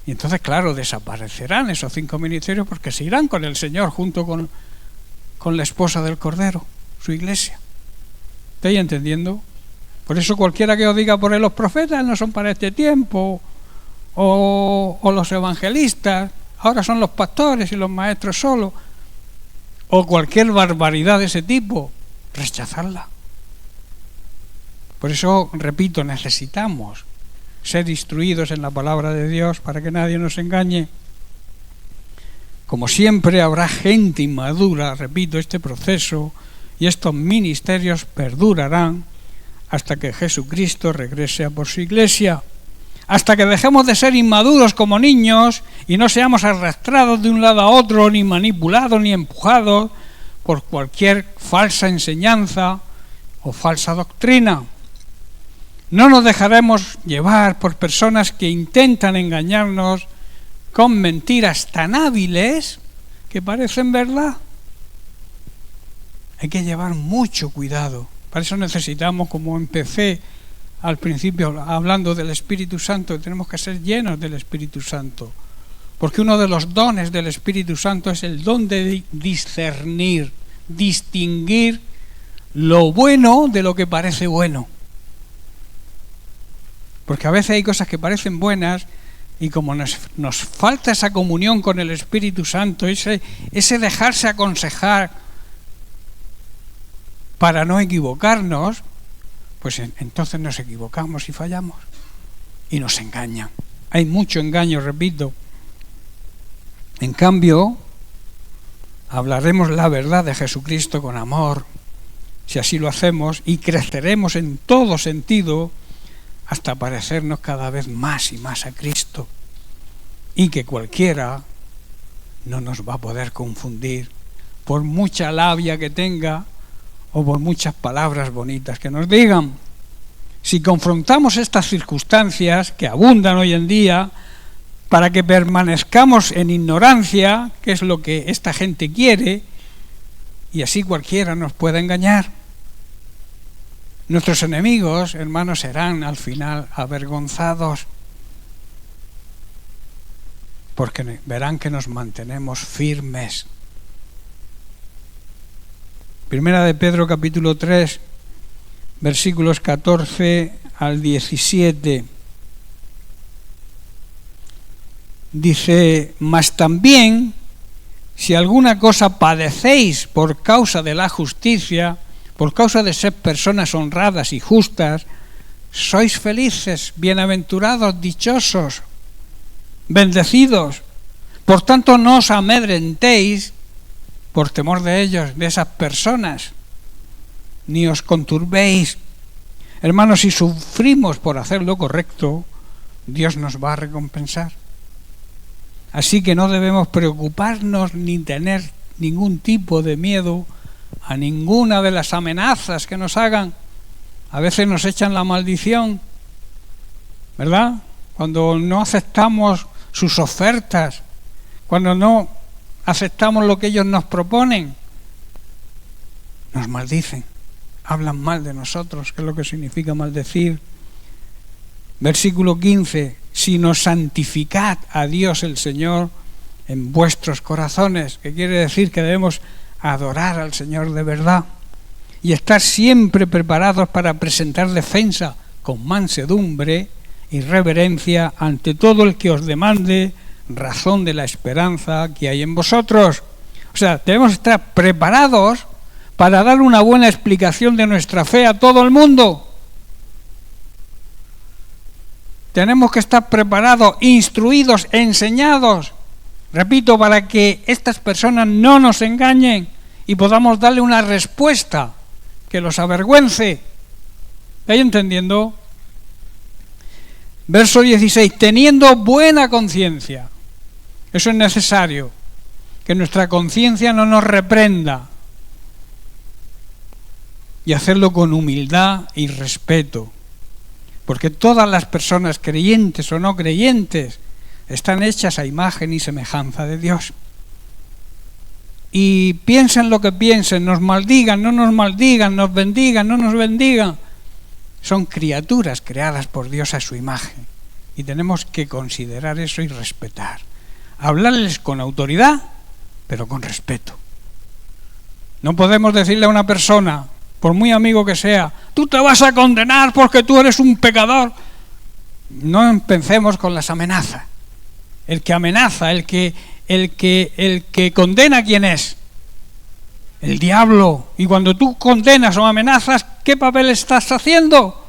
Y entonces, claro, desaparecerán esos 5 ministerios porque se irán con el Señor junto con la esposa del Cordero, su iglesia. ¿Estáis entendiendo? Por eso cualquiera que os diga por ahí los profetas no son para este tiempo, o los evangelistas, ahora son los pastores y los maestros solos, o cualquier barbaridad de ese tipo, rechazarla. Por eso, repito, necesitamos ser instruidos en la palabra de Dios para que nadie nos engañe. Como siempre habrá gente inmadura, repito, este proceso y estos ministerios perdurarán hasta que Jesucristo regrese a por su iglesia, hasta que dejemos de ser inmaduros como niños y no seamos arrastrados de un lado a otro, ni manipulados, ni empujados por cualquier falsa enseñanza o falsa doctrina. No nos dejaremos llevar por personas que intentan engañarnos con mentiras tan hábiles que parecen verdad. Hay que llevar mucho cuidado. Para eso necesitamos, como empecé al principio hablando del Espíritu Santo, tenemos que ser llenos del Espíritu Santo. Porque uno de los dones del Espíritu Santo es el don de discernir, distinguir lo bueno de lo que parece bueno. Porque a veces hay cosas que parecen buenas y como nos falta esa comunión con el Espíritu Santo, ese dejarse aconsejar para no equivocarnos, pues entonces nos equivocamos y fallamos y nos engañan. Hay mucho engaño, repito. En cambio, hablaremos la verdad de Jesucristo con amor, si así lo hacemos, y creceremos en todo sentido hasta parecernos cada vez más y más a Cristo, y que cualquiera no nos va a poder confundir por mucha labia que tenga o por muchas palabras bonitas que nos digan. Si confrontamos estas circunstancias que abundan hoy en día para que permanezcamos en ignorancia, que es lo que esta gente quiere, y así cualquiera nos puede engañar, nuestros enemigos, hermanos, serán al final avergonzados, porque verán que nos mantenemos firmes. Primera de Pedro capítulo 3, versículos 14 al 17. Dice: mas también, si alguna cosa padecéis por causa de la justicia, por causa de ser personas honradas y justas, sois felices, bienaventurados, dichosos, bendecidos. Por tanto, no os amedrentéis por temor de ellos, de esas personas, ni os conturbéis. Hermanos, si sufrimos por hacer lo correcto, Dios nos va a recompensar. Así que no debemos preocuparnos ni tener ningún tipo de miedo a ninguna de las amenazas que nos hagan. A veces nos echan la maldición, ¿verdad? Cuando no aceptamos sus ofertas, cuando no aceptamos lo que ellos nos proponen, nos maldicen, hablan mal de nosotros, que es lo que significa maldecir. Versículo 15: sino santificad a Dios el Señor en vuestros corazones, que quiere decir que debemos adorar al Señor de verdad y estar siempre preparados para presentar defensa con mansedumbre y reverencia ante todo el que os demande razón de la esperanza que hay en vosotros. O sea, debemos estar preparados para dar una buena explicación de nuestra fe a todo el mundo. Tenemos que estar preparados, instruidos, enseñados, repito, para que estas personas no nos engañen y podamos darle una respuesta que los avergüence. ¿Estáis entendiendo? Verso 16: teniendo buena conciencia. Eso es necesario, que nuestra conciencia no nos reprenda, y hacerlo con humildad y respeto, porque todas las personas, creyentes o no creyentes, están hechas a imagen y semejanza de Dios. Y piensen lo que piensen, nos maldigan, no nos maldigan, nos bendigan, no nos bendigan, son criaturas creadas por Dios a su imagen y tenemos que considerar eso y respetar. Hablarles con autoridad, pero con respeto. No podemos decirle a una persona, por muy amigo que sea, tú te vas a condenar porque tú eres un pecador. No empecemos con las amenazas. El que amenaza, el que condena, ¿quién es? El diablo. Y cuando tú condenas o amenazas, ¿qué papel estás haciendo?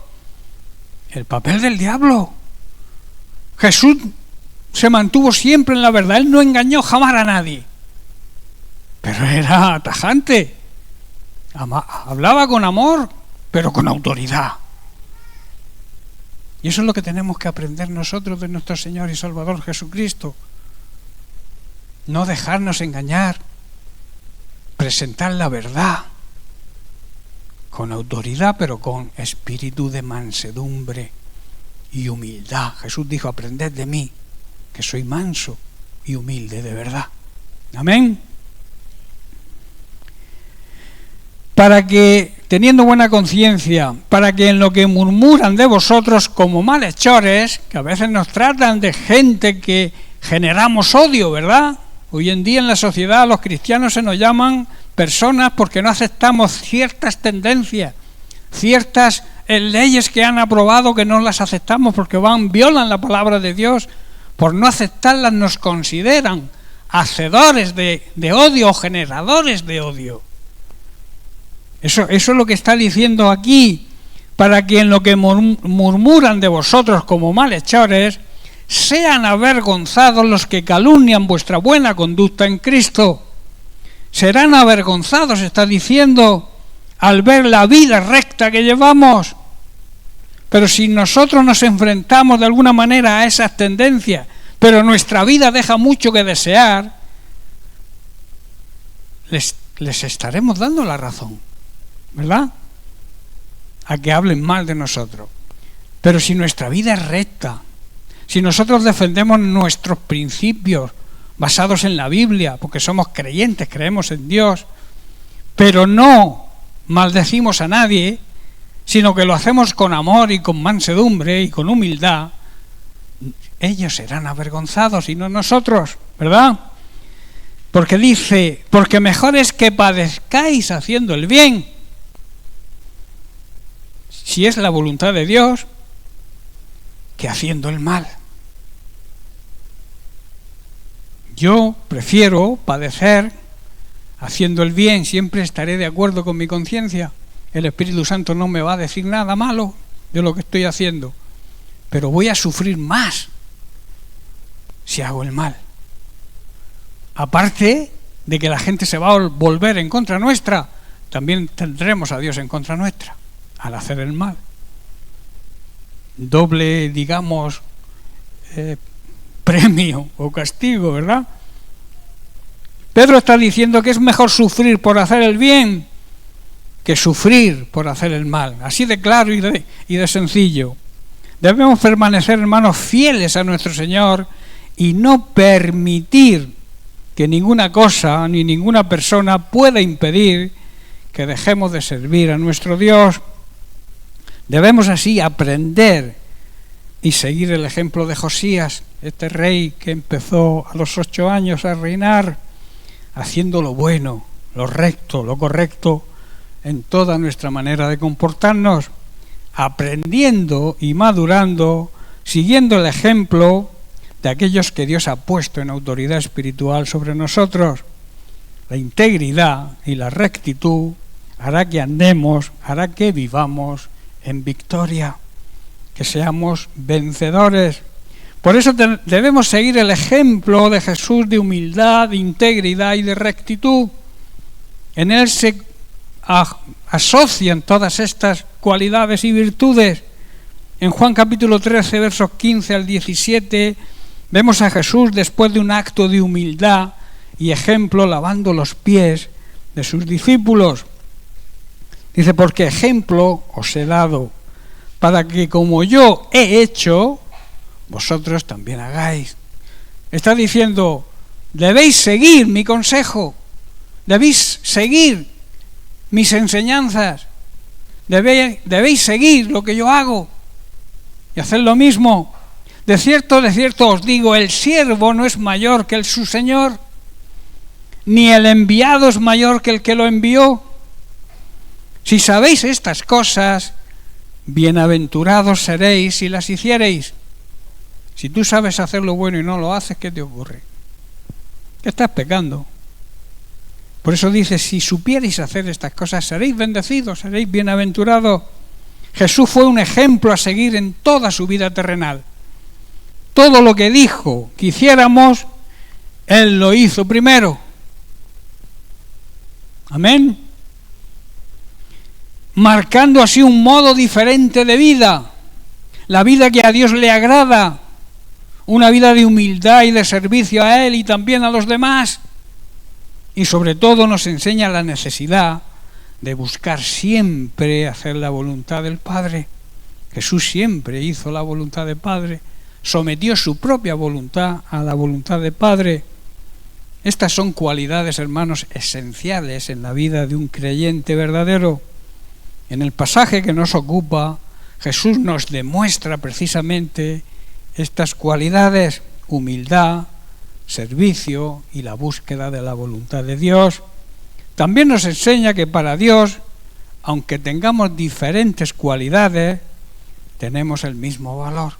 El papel del diablo. Jesús se mantuvo siempre en la verdad. Él no engañó jamás a nadie. Pero era tajante. Hablaba con amor, pero con autoridad. Y eso es lo que tenemos que aprender nosotros de nuestro Señor y Salvador Jesucristo. No dejarnos engañar. Presentar la verdad. Con autoridad, pero con espíritu de mansedumbre y humildad. Jesús dijo, aprended de mí, que soy manso y humilde de verdad. Amén. Para que, teniendo buena conciencia, para que en lo que murmuran de vosotros como malhechores, que a veces nos tratan de gente que generamos odio, ¿verdad? Hoy en día en la sociedad los cristianos se nos llaman personas porque no aceptamos ciertas tendencias, ciertas leyes que han aprobado que no las aceptamos porque violan la palabra de Dios. Por no aceptarlas nos consideran hacedores de odio, generadores de odio. Eso es lo que está diciendo aquí, para que en lo que murmuran de vosotros como malhechores, sean avergonzados los que calumnian vuestra buena conducta en Cristo. Serán avergonzados, está diciendo, al ver la vida recta que llevamos. Pero si nosotros nos enfrentamos de alguna manera a esas tendencias, pero nuestra vida deja mucho que desear, les estaremos dando la razón, ¿verdad? A que hablen mal de nosotros. Pero si nuestra vida es recta, si nosotros defendemos nuestros principios basados en la Biblia, porque somos creyentes, creemos en Dios, pero no maldecimos a nadie, sino que lo hacemos con amor y con mansedumbre y con humildad, ellos serán avergonzados y no nosotros, ¿verdad? Porque dice, porque mejor es que padezcáis haciendo el bien, si es la voluntad de Dios, que haciendo el mal. Yo prefiero padecer haciendo el bien, siempre estaré de acuerdo con mi conciencia. El Espíritu Santo no me va a decir nada malo de lo que estoy haciendo, pero voy a sufrir más si hago el mal. Aparte de que la gente se va a volver en contra nuestra, también tendremos a Dios en contra nuestra al hacer el mal. Doble, digamos, premio o castigo, ¿verdad? Pedro está diciendo que es mejor sufrir por hacer el bien que sufrir por hacer el mal. Así de claro y de sencillo. Debemos permanecer, hermanos, fieles a nuestro Señor y no permitir que ninguna cosa ni ninguna persona pueda impedir que dejemos de servir a nuestro Dios. Debemos así aprender y seguir el ejemplo de Josías, este rey que empezó a los 8 años a reinar, haciendo lo bueno, lo recto, lo correcto en toda nuestra manera de comportarnos, aprendiendo y madurando, siguiendo el ejemplo de aquellos que Dios ha puesto en autoridad espiritual sobre nosotros. La integridad y la rectitud hará que andemos, hará que vivamos en victoria, que seamos vencedores. Por eso debemos seguir el ejemplo de Jesús de humildad, de integridad y de rectitud. En él se asocian todas estas cualidades y virtudes. En Juan capítulo 13, versos 15 al 17, vemos a Jesús después de un acto de humildad y ejemplo lavando los pies de sus discípulos. Dice, porque ejemplo os he dado, para que como yo he hecho, vosotros también hagáis. Está diciendo, debéis seguir mi consejo, debéis seguir mis enseñanzas, debéis seguir lo que yo hago y hacer lo mismo. de cierto os digo, el siervo no es mayor que su señor, ni el enviado es mayor que el que lo envió. Si sabéis estas cosas, bienaventurados seréis si las hiciereis. Si tú sabes hacer lo bueno y no lo haces, ¿qué te ocurre? Que estás pecando. Por eso dice, si supierais hacer estas cosas, seréis bendecidos, seréis bienaventurados. Jesús fue un ejemplo a seguir en toda su vida terrenal. Todo lo que dijo que hiciéramos, Él lo hizo primero. Amén. Marcando así un modo diferente de vida, la vida que a Dios le agrada, una vida de humildad y de servicio a Él y también a los demás. Y sobre todo nos enseña la necesidad de buscar siempre hacer la voluntad del Padre. Jesús siempre hizo la voluntad del Padre, sometió su propia voluntad a la voluntad del Padre. Estas son cualidades, hermanos, esenciales en la vida de un creyente verdadero. En el pasaje que nos ocupa, Jesús nos demuestra precisamente estas cualidades: humildad, servicio y la búsqueda de la voluntad de Dios. También nos enseña que para Dios, aunque tengamos diferentes cualidades, tenemos el mismo valor.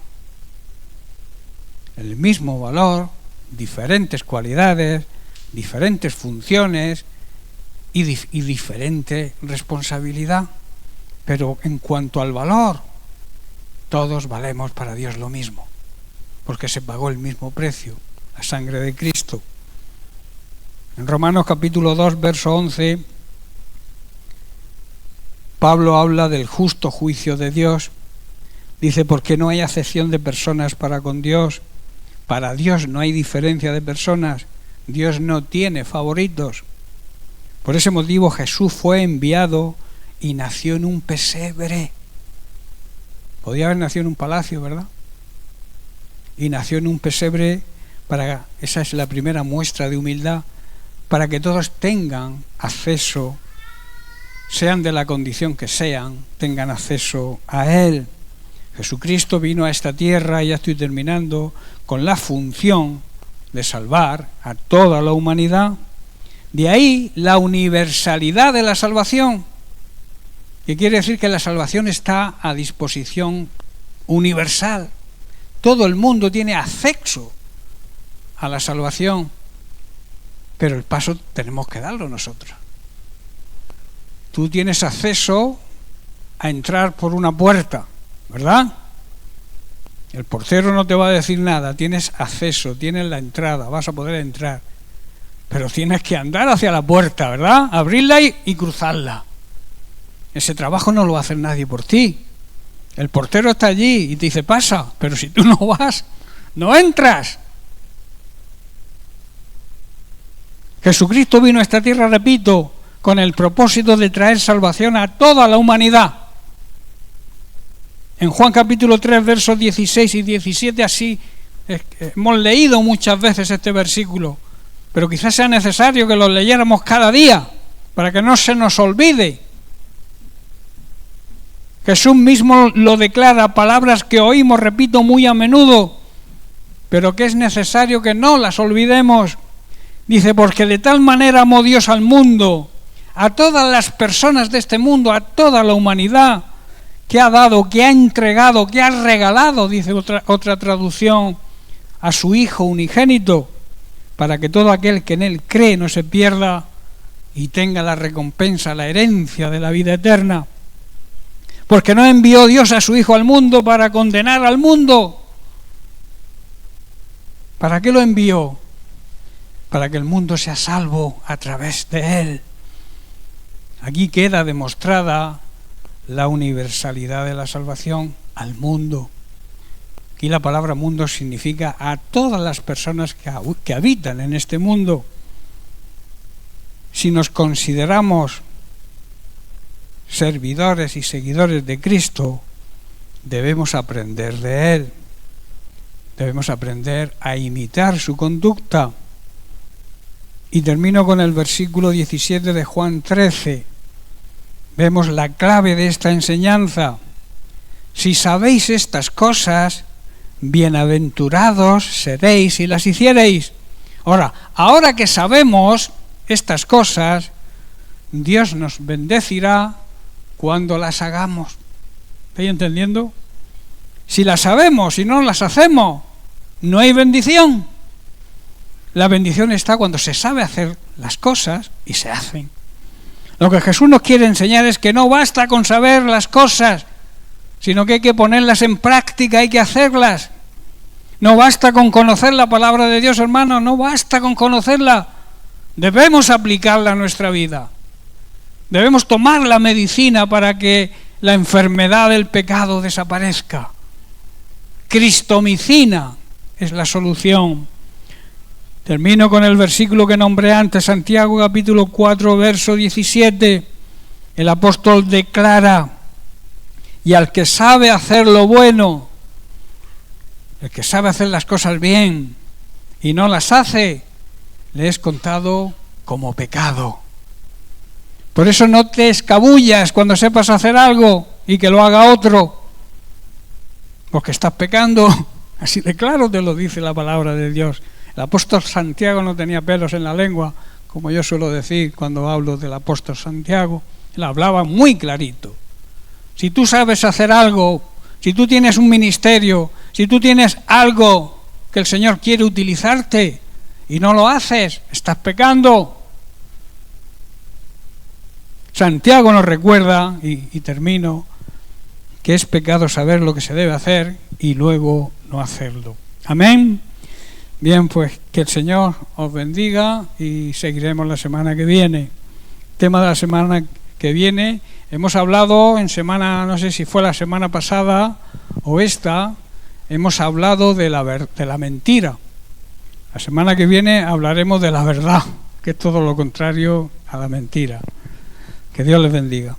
El mismo valor, diferentes cualidades, diferentes funciones y diferente responsabilidad. Pero en cuanto al valor, todos valemos para Dios lo mismo, porque se pagó el mismo precio, la sangre de Cristo. En Romanos capítulo 2, verso 11, Pablo habla del justo juicio de Dios. Dice, porque no hay acepción de personas para con Dios. Para Dios no hay diferencia de personas. Dios no tiene favoritos. Por ese motivo Jesús fue enviado y nació en un pesebre. Podía haber nacido en un palacio, ¿verdad? Y nació en un pesebre esa es la primera muestra de humildad, para que todos tengan acceso, sean de la condición que sean, tengan acceso a Él. Jesucristo vino a esta tierra, y ya estoy terminando, con la función de salvar a toda la humanidad. De ahí la universalidad de la salvación, que quiere decir que la salvación está a disposición universal. Todo el mundo tiene acceso a la salvación, pero el paso tenemos que darlo nosotros. Tú tienes acceso a entrar por una puerta, ¿verdad? El portero no te va a decir nada, tienes acceso, tienes la entrada, vas a poder entrar, pero tienes que andar hacia la puerta, ¿verdad? Abrirla y cruzarla. Ese trabajo no lo va a hacer nadie por ti. El portero está allí y te dice pasa, pero si tú no vas, no entras. Jesucristo vino a esta tierra, repito, con el propósito de traer salvación a toda la humanidad. En Juan capítulo 3, versos 16 y 17, así hemos leído muchas veces este versículo, pero quizás sea necesario que lo leyéramos cada día para que no se nos olvide. Jesús mismo lo declara, palabras que oímos, repito, muy a menudo, pero que es necesario que no las olvidemos. Dice, porque de tal manera amó Dios al mundo, a todas las personas de este mundo, a toda la humanidad, que ha dado, que ha entregado, que ha regalado, dice otra traducción, a su Hijo unigénito, para que todo aquel que en Él cree no se pierda y tenga la recompensa, la herencia de la vida eterna. Porque no envió Dios a su Hijo al mundo para condenar al mundo. ¿Para qué lo envió? Para que el mundo sea salvo a través de Él. Aquí queda demostrada la universalidad de la salvación al mundo. Aquí la palabra mundo significa a todas las personas que habitan en este mundo. Si nos consideramos servidores y seguidores de Cristo, debemos aprender de Él. Debemos aprender a imitar su conducta. Y termino con el versículo 17 de Juan 13. Vemos la clave de esta enseñanza. Si sabéis estas cosas, bienaventurados seréis si las hiciereis. Ahora que sabemos estas cosas, Dios nos bendecirá cuando las hagamos. ¿Estáis entendiendo? Si las sabemos y no las hacemos, no hay bendición. La bendición está cuando se sabe hacer las cosas y se hacen. Lo que Jesús nos quiere enseñar es que no basta con saber las cosas, sino que hay que ponerlas en práctica, hay que hacerlas. No basta con conocer la palabra de Dios, hermano, no basta con conocerla. Debemos aplicarla a nuestra vida. Debemos tomar la medicina para que la enfermedad del pecado desaparezca. Cristomicina es la solución. Termino con el versículo que nombré antes, Santiago capítulo 4, verso 17. El apóstol declara: y al que sabe hacer lo bueno, el que sabe hacer las cosas bien y no las hace, le es contado como pecado. Por eso no te escabullas cuando sepas hacer algo y que lo haga otro, porque estás pecando. Así de claro te lo dice la palabra de Dios. El apóstol Santiago no tenía pelos en la lengua, como yo suelo decir cuando hablo del apóstol Santiago. Él hablaba muy clarito. Si tú sabes hacer algo, si tú tienes un ministerio, si tú tienes algo que el Señor quiere utilizarte y no lo haces, estás pecando. Santiago nos recuerda, y termino, que es pecado saber lo que se debe hacer y luego no hacerlo. Amén. Bien, pues que el Señor os bendiga y seguiremos la semana que viene. Tema de la semana que viene, hemos hablado en semana, no sé si fue la semana pasada o esta, hemos hablado de la mentira. La semana que viene hablaremos de la verdad, que es todo lo contrario a la mentira. Que Dios les bendiga.